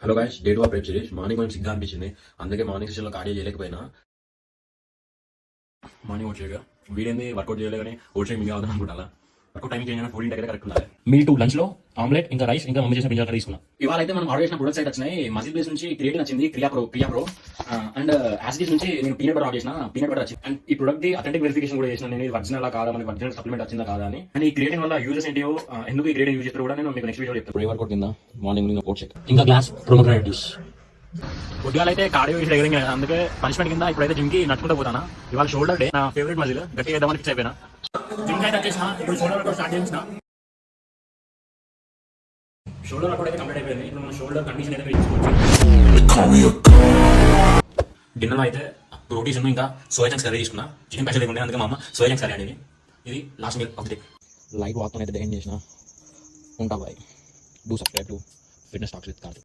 Hello guys, day 2 of web series. Morning కొంచెం సిగ్గా అనిపించింది, అందుకే మార్నింగ్ సెషన్ లో కార్డియో చేయలేకపోయినా. మార్నింగ్ వచ్చేగా వీడేంది వర్కౌట్ చేయలేదు కానీ ఓట్ చేయడం ఇంకా అవుతుంది అనుకుంటా. వర్కౌట్ టైం చేంజ్ ఫుడ్ దగ్గర కరెక్ట్ ఉండాలి. మీల్ 2 లంచ్ లో ఆమ్లెట్ ఇంకా రైస్ ఇంకా మమ్మీ చేసిన పింజాలు తీసుకున్నాం. ఇవాళ అయితే మనం ఆర్డర్ చేసిన ప్రొడక్ట్స్ అయితే వచ్చినాయి. మజిల్ బేస్ నుంచి క్రియేటిన్ వచ్చింది, క్రియా ప్రో అండ్ యాసిడిస్ నుంచి నేను పీనట్ బటర్ ఆర్డర్ చేసిన, పీనట్ బటర్ వచ్చింది. అండ్ ఈ ప్రొడక్ట్ ది అథెంటిక్ వెరిఫికేషన్ కూడా చేసిన, నేను ఒరిజినల్ కాదా, మనకి ఒరిజినల్ సప్లిమెంట్ వచ్చిందా కాదా అని. అండ్ ఈ క్రియేటిన్ వల్ల యూజెస్ ఏంటో, ఎందుకు ఈ క్రియేటిన్ యూజ్ చేస్తారో కూడా నేను మీకు నెక్స్ట్ వీడియో చెప్తాను. ప్రీ వర్కౌట్ కింద మార్నింగ్ కోట్ చెక్ ఇంకా గ్లాస్ ప్రొమోగ్రానేట్ జ్యూస్. ఉద్యోగాలు అయితే కార్డియో చేసి దగ్గర, అందుకే పనిష్మెంట్ కింద ఇప్పుడైతే జిమ్ కి నడుచుకుంటూ పోతానా. ఇవాళ షోల్డర్ డే, నా ఫేవరెట్ మజిల్ గట్టిగా వేద్దామని ఫిక్స్ అయిపోయినా. జిమ్ అయితే వచ్చేసిన, ఇప్పుడు షోల్డర్ వర్కౌట్ స్టార్ట్ చేసిన. షోల్డర్ వర్కౌట్ అయితే కంప్లీట్ అయిపోయింది. ఇప్పుడు మనం షోల్డర్ కండిషన్ అయితే పెంచుకోవచ్చు. డిన్నర్ అయితే ప్రోటీన్స్ ఇంకా సోయా చంక్స్ కర్రీ తీసుకున్నా. చికెన్ పైసలు లేకుండా, అందుకే మా అమ్మ సోయా చంక్స్ కర్రీ అనేది. ఇది last meal of the day. Light వాక్తో అయితే డైన్ చేసిన. ఉంటా bye. Do subscribe to Fitness Talks with Karthik.